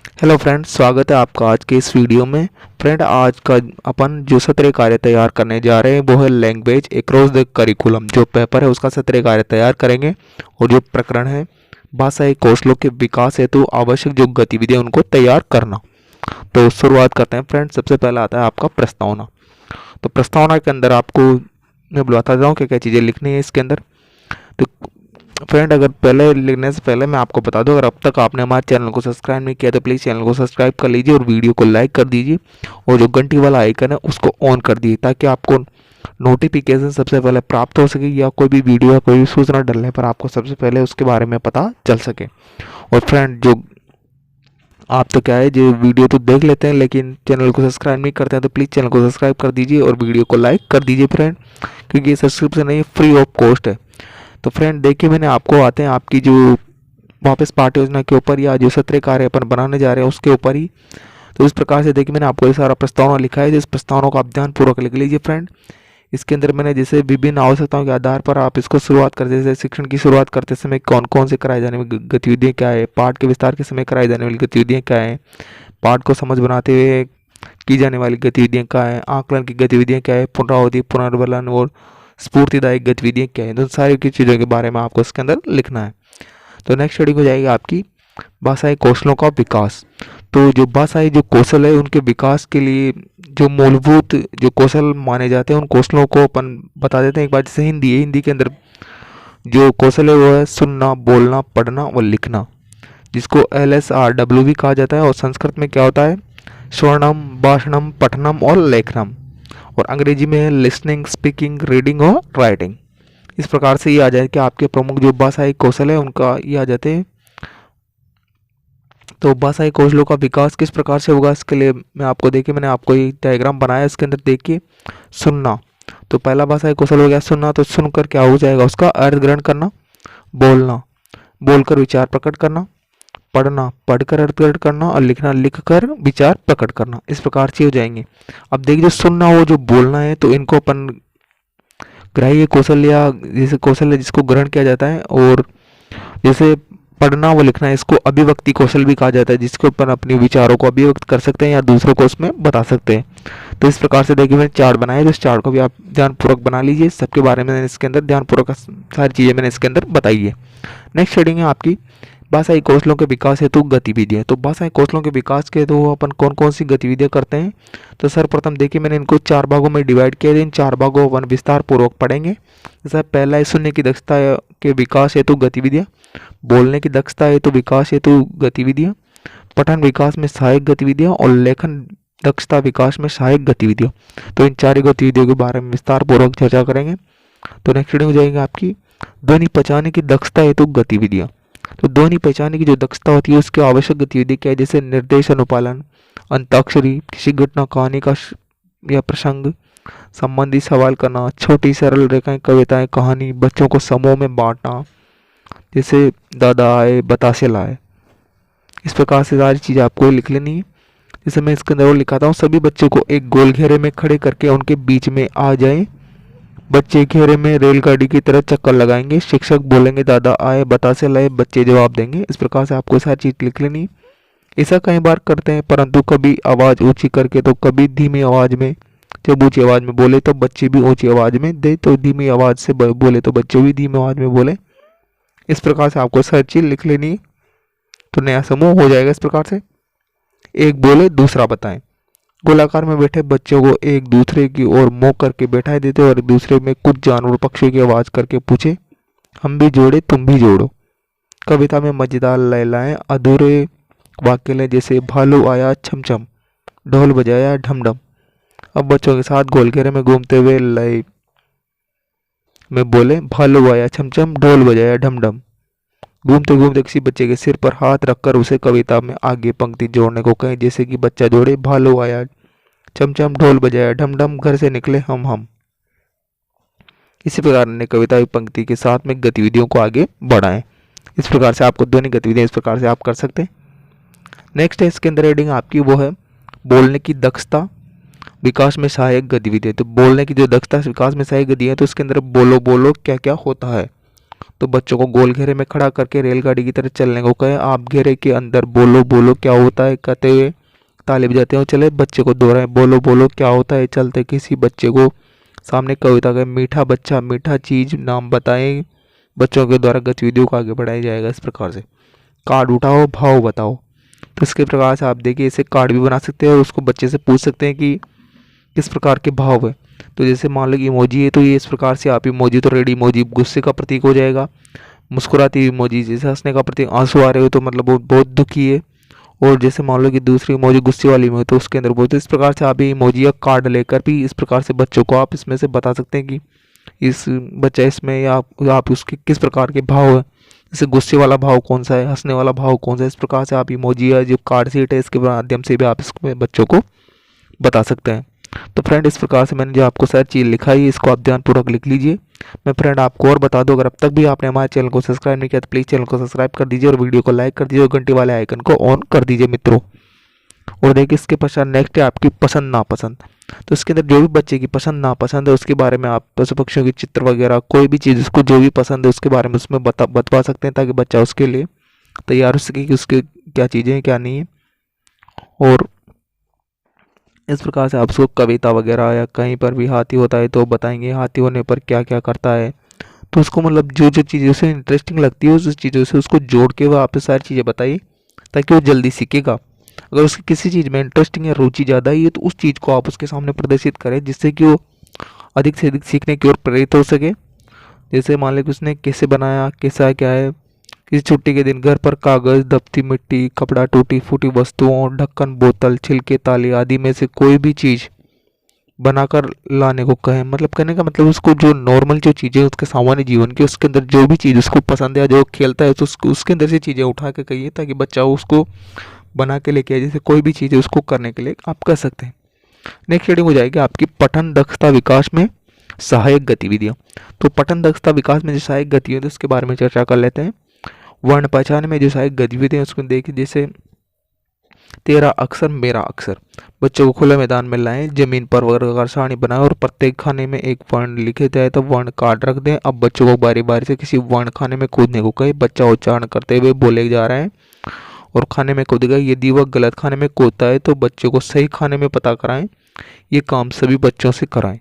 Hello friend, स्वागत है आपका आज के इस वीडियो में। फ्रेंड, आज का अपन जो सत्र कार्य तैयार करने जा रहे हैं वो है लैंग्वेज अक्रॉस द करिकुलम। जो पेपर है उसका सत्र कार्य तैयार करेंगे और जो प्रकरण है भाषाई कौशलों के विकास हेतु आवश्यक जो गतिविधियां उनको तैयार करना। तो शुरुआत करते हैं फ्रेंड। सबसे पहला आता है आपका प्रस्तावना। तो प्रस्तावना के अंदर आपको मैं बताता जाऊँ क्या क्या चीज़ें लिखनी है इसके अंदर। तो फ्रेंड, अगर पहले लिखने से पहले मैं आपको बता दूं, अगर अब तक आपने हमारे चैनल को सब्सक्राइब नहीं किया तो प्लीज़ चैनल को सब्सक्राइब कर लीजिए और वीडियो को लाइक कर दीजिए और जो घंटी वाला आइकन है उसको ऑन कर दीजिए ताकि आपको नोटिफिकेशन सबसे पहले प्राप्त हो सके या कोई भी वीडियो या कोई भी सूचना डलने पर आपको सबसे पहले उसके बारे में पता चल सके। और फ्रेंड, जो आप तो क्या है जो वीडियो तो देख लेते हैं लेकिन चैनल को सब्सक्राइब नहीं करते हैं तो प्लीज़ चैनल को सब्सक्राइब कर दीजिए और वीडियो को लाइक कर दीजिए फ्रेंड, क्योंकि ये सब्सक्रिप्शन नहीं, फ्री ऑफ कॉस्ट है। तो फ्रेंड देखिए, मैंने आपको आते हैं आपकी जो वापस पाठ्य योजना के ऊपर या जो सत्र कार्य अपन बनाने जा रहे हैं उसके ऊपर ही। तो इस प्रकार से देखिए, मैंने आपको ये सारा प्रस्तावना लिखा है। इस प्रस्तावना को आप ध्यानपूर्वक लिख लीजिए फ्रेंड। इसके अंदर मैंने जैसे विभिन्न आवश्यकताओं के आधार पर आप इसको शुरुआत करते, जैसे शिक्षण की शुरुआत करते समय कौन कौन से कराए जाने वाली गतिविधियाँ क्या है, पाठ के विस्तार के समय कराई जाने वाली गतिविधियाँ क्या है, पाठ को समझ बनाते हुए की जाने वाली गतिविधियाँ क्या है, आकलन की गतिविधियाँ क्या है, पुनरावृत्ति, पुनर्बलन और स्फूर्तिदायक गतिविधियाँ क्या है। तो सारी की चीज़ों के बारे में आपको इसके अंदर लिखना है। तो नेक्स्ट हेडिंग हो जाएगी आपकी भाषाई कौशलों का विकास। तो जो भाषाई जो कौशल है उनके विकास के लिए जो मूलभूत जो कौशल माने जाते हैं उन कौशलों को अपन बता देते हैं एक बार। जैसे हिंदी है, हिंदी के अंदर जो कौशल है वो है सुनना, बोलना, पढ़ना और लिखना, जिसको LSRW भी कहा जाता है। और संस्कृत में क्या होता है, श्रवणम, भाषणम, पठनम और लेखनम। और अंग्रेजी में है लिसनिंग, स्पीकिंग, रीडिंग और राइटिंग। इस प्रकार से ये आ जाए कि आपके प्रमुख जो भाषाई कौशल है उनका ये आ जाते हैं। तो भाषाई कौशलों का विकास किस प्रकार से होगा, इसके लिए मैं आपको देखिए, मैंने आपको एक डायग्राम बनाया। इसके अंदर देखिए, सुनना तो पहला भाषाई कौशल हो गया सुनना। तो सुनकर क्या हो जाएगा, उसका अर्थ ग्रहण करना। बोलना, बोलकर विचार प्रकट करना। पढ़ना, पढ़कर अर्थ प्रकट करना। और लिखना, लिखकर विचार प्रकट करना। इस प्रकार से हो जाएंगे। अब देखिए, जो सुनना हो जो बोलना है तो इनको अपन ग्राह्य कौशल या जैसे कौशल है जिसको ग्रहण किया जाता है। और जैसे पढ़ना व लिखना, इसको अभिव्यक्ति कौशल भी कहा जाता है, जिसको अपन अपने विचारों को अभिव्यक्त कर सकते हैं या दूसरों को उसमें बता सकते हैं। तो इस प्रकार से देखिए, मैंने चार्ट बनाया, तो इस चार्ट को भी आप ध्यानपूर्वक बना लीजिए। सबके बारे में इसके अंदर ध्यानपूर्वक सारी चीज़ें मैंने इसके अंदर बताई है। नेक्स्ट हेडिंग है आपकी भाषाई कौशलों के विकास हेतु गतिविधियाँ। तो भाषाई कौशलों के विकास के हेतु अपन कौन कौन सी गतिविधियाँ करते हैं। तो सर्वप्रथम देखिए, मैंने इनको 4 भागों में डिवाइड किया है। इन 4 भागों को अपन विस्तार पूर्वक पढ़ेंगे। जैसा पहला है सुनने की दक्षता के विकास हेतु गतिविधियाँ, बोलने की दक्षता हेतु विकास हेतु गतिविधियाँ, पठन विकास में सहायक गतिविधियाँ और लेखन दक्षता विकास में सहायक गतिविधियाँ। तो इन 4 गतिविधियों के बारे में विस्तार पूर्वक चर्चा करेंगे। तो नेक्स्ट रीडिंग हो जाएगी आपकी ध्वनि पहचानने की दक्षता हेतु गतिविधियाँ। तो ध्वनि पहचानने की जो दक्षता होती है उसकी आवश्यक गतिविधि क्या है, जैसे निर्देश, अनुपालन, अंताक्षरी, किसी घटना कहानी का या प्रसंग संबंधी सवाल करना, छोटी सरल रेखाएं, कविताएं, कहानी, बच्चों को समूह में बांटना, जैसे दादा आए बतासे लाए। इस प्रकार से सारी चीज़ें आपको लिख लेनी है। जैसे मैं इसके अंदर और लिखाता हूँ, सभी बच्चों को एक गोल घेरे में खड़े करके उनके बीच में आ जाएं। बच्चे घेरे में रेलगाड़ी की तरह चक्कर लगाएंगे। शिक्षक बोलेंगे दादा आए बतासे लाए, बच्चे जवाब देंगे। इस प्रकार से आपको सारी चीज़ लिख लेनी है। ऐसा कई बार करते हैं, परंतु कभी आवाज़ ऊंची करके तो कभी धीमी आवाज़ में। जब ऊंची आवाज़ में बोले तो बच्चे भी ऊंची आवाज़ में दे, तो धीमी आवाज़ से बोले तो बच्चे भी धीमी आवाज़ में बोले। इस प्रकार से आपको सारी चीज़ लिख लेनी है। तो नया समूह हो जाएगा इस प्रकार से, एक बोले दूसरा बताएं। गोलाकार में बैठे बच्चों को एक दूसरे की ओर मुंह करके बैठाए देते और एक दूसरे में कुछ जानवर पक्षियों की आवाज़ करके पूछे, हम भी जोड़े तुम भी जोड़ो। कविता में मजेदार लैलाएं, अधूरे वाक्य लें, जैसे भालू आया छमछम, ढोल बजाया ढमढम। अब बच्चों के साथ गोल घेरे में घूमते हुए लय में बोले, भालू आया छमछम, ढोल बजाया ढमढम। घूमते घूमते किसी बच्चे के सिर पर हाथ रखकर उसे कविता में आगे पंक्ति जोड़ने को कहें, जैसे कि बच्चा जोड़े, भालू आया छमछम, ढोल बजाया ढमढम, घर से निकले हम। इसी प्रकार ने कविता की पंक्ति के साथ में गतिविधियों को आगे बढ़ाएं। इस प्रकार से आपको ध्वनि गतिविधियां इस प्रकार से आप कर सकते हैं। नेक्स्ट है इसके अंदर हेडिंग आपकी वो है बोलने की दक्षता विकास में सहायक गतिविधि। तो बोलने की जो दक्षता विकास में सहायक गतिविधि है, तो इसके अंदर बोलो बोलो क्या क्या होता है। तो बच्चों को गोल घेरे में खड़ा करके रेलगाड़ी की तरह चलने को कहे। आप घेरे के अंदर बोलो बोलो क्या होता है कहते हुए ताली बजाते हो चले। बच्चे को दोहराए बोलो बोलो क्या होता है चलते। किसी बच्चे को सामने कविता का मीठा बच्चा मीठा चीज नाम बताएं। बच्चों के द्वारा गतिविधियों को आगे बढ़ाया जाएगा। इस प्रकार से कार्ड उठाओ भाव बताओ। तो इसके प्रकार से आप देखिए इसे कार्ड भी बना सकते हैं और उसको बच्चे से पूछ सकते हैं कि किस प्रकार के भाव है। तो जैसे मान लो कि इमोजी है तो ये इस प्रकार से आप इमोजी तो रेड इमोजी गुस्से का प्रतीक हो जाएगा। मुस्कुराती इमोजी जैसे हंसने का प्रतीक आंसू आ रहे हो तो मतलब वो बहुत दुखी है। और जैसे मान लो कि दूसरी इमोजी गुस्से वाली में हो तो उसके अंदर बहुत। इस प्रकार से आप ये इमोजी या कार्ड लेकर भी इस प्रकार से बच्चों को आप इसमें से बता सकते हैं कि इस बच्चा इसमें या आप उसके किस प्रकार के भाव है। जैसे गुस्से वाला भाव कौन सा है हंसने वाला भाव कौन सा है। इस प्रकार से आप इमोजी या जो कार्ड शीट है इसके माध्यम से भी आप इसमें बच्चों को बता सकते हैं। तो फ्रेंड इस प्रकार से मैंने जो आपको सारी चीज़ लिखाई है इसको आप ध्यानपूर्वक लिख लीजिए। मैं फ्रेंड आपको और बता दूं अगर अब तक भी आपने हमारे चैनल को सब्सक्राइब नहीं किया तो प्लीज़ चैनल को सब्सक्राइब कर दीजिए और वीडियो को लाइक कर दीजिए और घंटी वाले आइकन को ऑन कर दीजिए मित्रों। और देखिए इसके पश्चात नेक्स्ट है आपकी पसंद नापसंद। तो इसके अंदर जो भी बच्चे की पसंद नापसंद है उसके बारे में आप पशु पक्षियों की चित्र वगैरह कोई भी चीज़ उसको जो भी पसंद है उसके बारे में उसमें बतवा सकते हैं ताकि बच्चा उसके लिए तैयार हो सके कि उसके क्या चीज़ें हैं क्या नहीं है। और इस प्रकार से आप उसको कविता वगैरह या कहीं पर भी हाथी होता है तो बताएंगे हाथी होने पर क्या क्या करता है। तो उसको मतलब जो जो चीज़ें उसे इंटरेस्टिंग लगती है उस चीज़ों से उसको जोड़ के वो आपसे सारी चीज़ें बताइए ताकि वो जल्दी सीखेगा। अगर उसकी किसी चीज़ में इंटरेस्टिंग या रुचि ज़्यादा ही है तो उस चीज़ को आप उसके सामने प्रदर्शित करें जिससे कि वो अधिक से अधिक सीखने की ओर प्रेरित हो सके। जैसे मान लें कि उसने कैसे बनाया कैसा क्या है। किसी छुट्टी के दिन घर पर कागज़ दफ्ती मिट्टी कपड़ा टूटी फूटी वस्तुओं ढक्कन बोतल छिलके ताले आदि में से कोई भी चीज़ बनाकर लाने को कहें। मतलब कहने का मतलब उसको जो नॉर्मल जो चीज़ें उसके सामान्य जीवन की उसके अंदर जो भी चीज़ उसको पसंद है जो खेलता है तो उसके अंदर से चीज़ें उठा के कहिए ताकि बच्चा उसको बना के लेके आए। जैसे कोई भी चीज़ है उसको करने के लिए आप कर सकते हैं। नेक्स्ट रीडिंग हो जाएगी आपकी पठन दक्षता विकास में सहायक गतिविधियाँ। तो पठन दक्षता विकास में जो सहायक गतिविधियाँ उसके बारे में चर्चा कर लेते हैं। वर्ण पहचान में जो सहायक गतिविधियाँ उसको देखिए जैसे तेरा अक्षर मेरा अक्षर। बच्चों को खुले मैदान में लाएं जमीन पर वर्गाकार सारणी बनाएं और प्रत्येक खाने में एक वर्ण लिखे जाए तो वर्ण कार्ड रख दें। अब बच्चों को बारी बारी से किसी वर्ण खाने में कूदने को कहें। बच्चा उच्चारण करते हुए बोले जा रहे हैं और खाने में कूदेगा। यदि वह गलत खाने में कूदता है तो बच्चों को सही खाने में पता कराएं। ये काम सभी बच्चों से कराएं।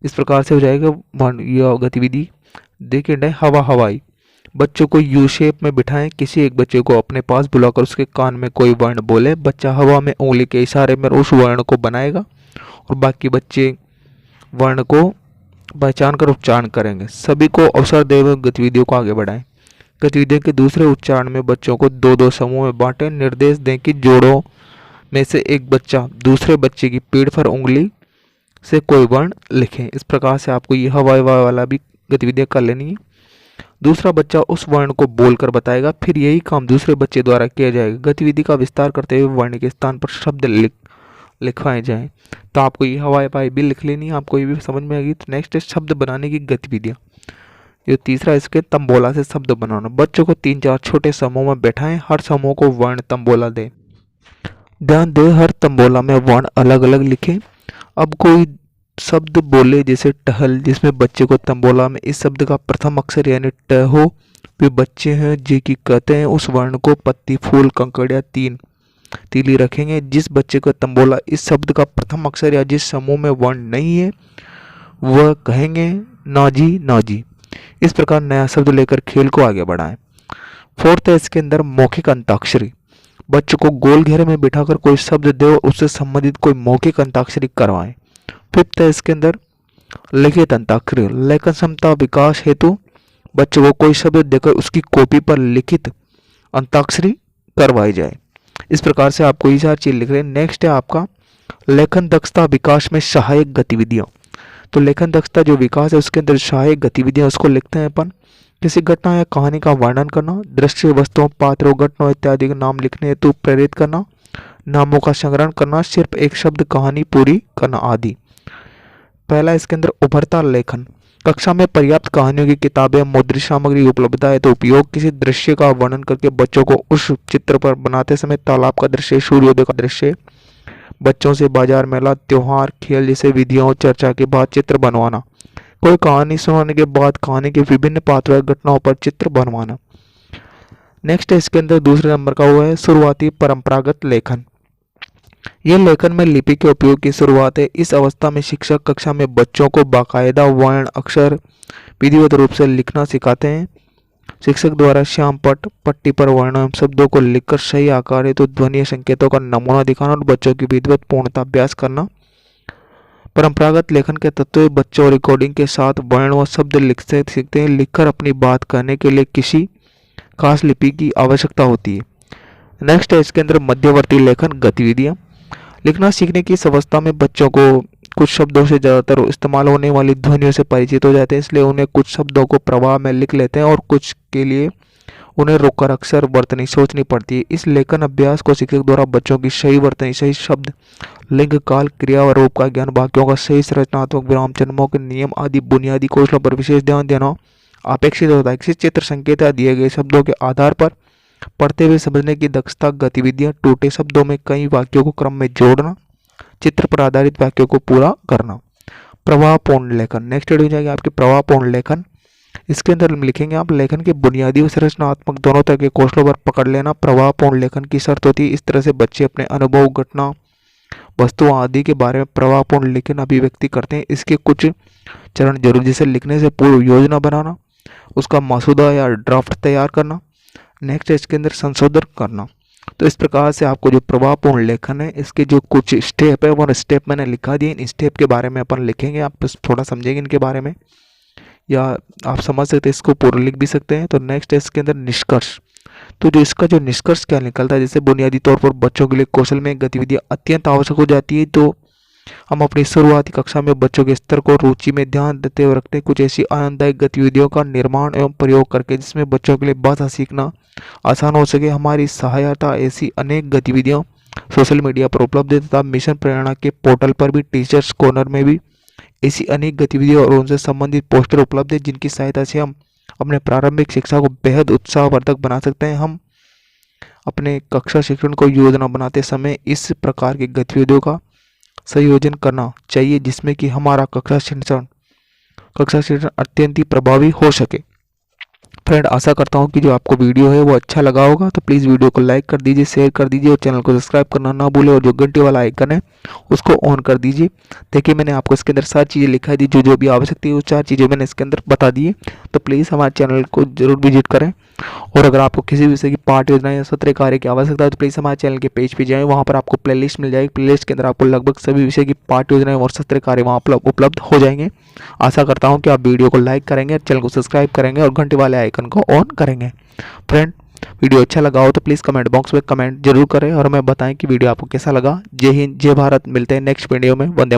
इस प्रकार से हो जाएगा यह गतिविधि। देखिए हवा हवाई। बच्चों को यू शेप में बिठाएं। किसी एक बच्चे को अपने पास बुलाकर उसके कान में कोई वर्ण बोले। बच्चा हवा में उंगली के इशारे में उस वर्ण को बनाएगा और बाकी बच्चे वर्ण को पहचान कर उच्चारण करेंगे। सभी को अवसर देकर गतिविधियों को आगे बढ़ाएं। गतिविधियों के दूसरे उच्चारण में बच्चों को दो दो समूह में बांटें। निर्देश दें कि जोड़ों में से एक बच्चा दूसरे बच्चे की पीठ पर उंगली से कोई वर्ण लिखें। इस प्रकार से आपको ये हवा वाला भी गतिविधियाँ कर लेनी है। दूसरा बच्चा उस वर्ण को बोलकर बताएगा फिर यही काम दूसरे बच्चे द्वारा किया जाएगा। गतिविधि का विस्तार करते हुए वर्ण के स्थान पर शब्द लिखवाए जाएं। तो आपको ये हवाई पाई भी लिख लेनी है। आपको ये भी समझ में आएगी। तो नेक्स्ट है शब्द बनाने की गतिविधियाँ। जो तीसरा इसके तंबोला से शब्द बनाना। बच्चों को 3-4 छोटे समूह में बैठाएं। हर समूह को वर्ण तंबोला दें। ध्यान दें हर तंबोला में वर्ण अलग अलग लिखें। अब कोई शब्द बोले जैसे टहल जिसमें बच्चे को तंबोला में इस शब्द का प्रथम अक्षर यानी ट हो। वे बच्चे हैं जे की कहते हैं उस वर्ण को पत्ती फूल कंकड़ या तीली रखेंगे। जिस बच्चे को तंबोला इस शब्द का प्रथम अक्षर या जिस समूह में वर्ण नहीं है वह कहेंगे नाजी नाजी। इस प्रकार नया शब्द लेकर खेल को आगे बढ़ाएं। फोर्थ है इसके अंदर मौखिक अंताक्षरी। बच्चों को गोल घेरे में बिठाकर कोई शब्द दे और उससे संबंधित कोई मौखिक अंताक्षरी करवाएं। फिफ्थ है इसके अंदर लिखित अंताक्षरी। लेखन क्षमता विकास हेतु बच्चों को कोई शब्द देकर उसकी कॉपी पर लिखित अंताक्षरी करवाई जाए। इस प्रकार से आपको ये सारी चीज लिख रहे हैं। नेक्स्ट है आपका लेखन दक्षता विकास में सहायक गतिविधियाँ। तो लेखन दक्षता जो विकास है उसके अंदर सहायक गतिविधियाँ उसको लिखते हैं अपन। किसी घटना या कहानी का वर्णन करना, दृश्य वस्तुओं पात्रों घटनाओं इत्यादि के नाम लिखने हेतु प्रेरित करना, नामों का संग्रहण करना, सिर्फ एक शब्द कहानी पूरी करना आदि। पहला इसके अंदर उभरता लेखन। कक्षा में पर्याप्त कहानियों की किताबें मुद्रित सामग्री उपलब्ध है तो उपयोग। किसी दृश्य का वर्णन करके बच्चों को उस चित्र पर बनाते समय तालाब का दृश्य सूर्योदय का दृश्य बच्चों से बाजार मेला त्योहार खेल जैसे विधियों चर्चा के बाद चित्र बनवाना। कोई कहानी सुनाने के बाद कहानी के विभिन्न पात्रों या घटनाओं पर चित्र बनवाना। नेक्स्ट है इसके अंदर दूसरे नंबर का वो है शुरुआती परंपरागत लेखन। ये लेखन में लिपि के उपयोग की शुरुआत है। इस अवस्था में शिक्षक कक्षा में बच्चों को बाकायदा वर्ण अक्षर विधिवत रूप से लिखना सिखाते हैं। शिक्षक द्वारा श्याम पट्टी पर वर्ण एवं शब्दों को लिखकर सही आकार हेतु ध्वनि संकेतों का नमूना दिखाना और बच्चों की विधिवत पूर्णता अभ्यास करना। परंपरागत लेखन के तत्व बच्चों रिकॉर्डिंग के साथ वर्ण व शब्द लिखते सीखते हैं। लिखकर अपनी बात कहने के लिए किसी खास लिपि की आवश्यकता होती है। नेक्स्ट है इसके अंदर मध्यवर्ती लेखन गतिविधियाँ। लिखना सीखने की इस अवस्था में बच्चों को कुछ शब्दों से ज़्यादातर इस्तेमाल होने वाली ध्वनियों से परिचित हो जाते हैं, इसलिए उन्हें कुछ शब्दों को प्रवाह में लिख लेते हैं और कुछ के लिए उन्हें रोककर अक्सर वर्तनी सोचनी पड़ती है। इस लेखन अभ्यास को शिक्षक द्वारा बच्चों की सही वर्तनी, सही शब्द, लिंग, काल, क्रिया व रूप का ज्ञान, वाक्यों का सही संरचनात्मक विराम चिन्हों के नियम आदि बुनियादी कौशलों पर विशेष ध्यान देना अपेक्षित होता है। किसी चित्र संकेत या दिए गए शब्दों के आधार पर पढ़ते हुए समझने की दक्षता, गतिविधियां, टूटे शब्दों में कई वाक्यों को क्रम में जोड़ना, चित्र पर आधारित वाक्यों को पूरा करना। प्रवाहपूर्ण लेखन। नेक्स्ट हो जाएगी आपकी प्रवाहपूर्ण लेखन। इसके अंदर लिखेंगे आप लेखन के बुनियादी व संरचनात्मक दोनों तरह के कौशलों पर पकड़ लेना प्रवाहपूर्ण लेखन की शर्त होती है। इस तरह से बच्चे अपने अनुभव, घटना, वस्तुओं आदि के बारे में प्रवाहपूर्ण लेखन अभिव्यक्ति करते हैं। इसके कुछ चरण जरूर, जैसे लिखने से पूर्व योजना बनाना, उसका मसूदा या ड्राफ्ट तैयार करना, नेक्स्ट इसके अंदर संशोधन करना। तो इस प्रकार से आपको जो प्रभावपूर्ण लेखन है इसके जो कुछ स्टेप है वो स्टेप मैंने लिखा दिए। इन स्टेप के बारे में अपन लिखेंगे, आप बस थोड़ा समझेंगे इनके बारे में, या आप समझ सकते हैं, इसको पूरा लिख भी सकते हैं। तो नेक्स्ट है इसके अंदर निष्कर्ष। तो जो इसका जो निष्कर्ष क्या निकलता है, जैसे बुनियादी तौर पर बच्चों के लिए कौशल में गतिविधियाँ अत्यंत आवश्यक हो जाती है। तो हम अपनी शुरुआती कक्षा में बच्चों के स्तर को रुचि में ध्यान देते हुए रखते हैं कुछ ऐसी आनंददायक गतिविधियों का निर्माण एवं प्रयोग करके जिसमें बच्चों के लिए भाषा सीखना आसान हो सके। हमारी सहायता ऐसी अनेक गतिविधियां सोशल मीडिया पर उपलब्ध है तथा मिशन प्रेरणा के पोर्टल पर भी टीचर्स कॉर्नर में भी ऐसी अनेक गतिविधियां और उनसे संबंधित पोस्टर उपलब्ध है जिनकी सहायता से हम अपने प्रारंभिक शिक्षा को बेहद उत्साहवर्धक बना सकते हैं। हम अपने कक्षा शिक्षण को योजना बनाते समय इस प्रकार की गतिविधियों का संयोजन करना चाहिए जिसमें कि हमारा कक्षा शिक्षण अत्यंत ही प्रभावी हो सके। फ्रेंड, आशा करता हूँ कि जो आपको वीडियो है वो अच्छा लगा होगा, तो प्लीज़ वीडियो को लाइक कर दीजिए, शेयर कर दीजिए और चैनल को सब्सक्राइब करना ना भूलें और जो घंटे वाला आइकन है उसको ऑन कर दीजिए। देखिए मैंने आपको इसके अंदर 7 चीज़ें लिखा दी, जो भी आवश्यक थी वो 4 चीज़ें मैंने इसके अंदर बता दी है। तो प्लीज़ हमारे चैनल को जरूर विजिट करें और अगर आपको किसी विषय की पाठ योजना या सत्र कार्य की आवश्यकता है तो प्लीज़ हमारे चैनल के पेज पे जाएं, वहाँ पर आपको प्लेलिस्ट मिल जाएगी। प्लेलिस्ट के अंदर आपको लगभग सभी विषय की पाठ योजनाएं और सत्र कार्य वहाँ पर उपलब्ध हो जाएंगे। आशा करता हूँ कि आप वीडियो को लाइक करेंगे, चैनल को सब्सक्राइब करेंगे और घंटे वाले आइकन को ऑन करेंगे। फ्रेंड, वीडियो अच्छा लगा हो तो प्लीज़ कमेंट बॉक्स में कमेंट जरूर करें और हमें बताएं कि वीडियो आपको कैसा लगा। जय हिंद, जय भारत। मिलते हैं नेक्स्ट वीडियो में। वंदे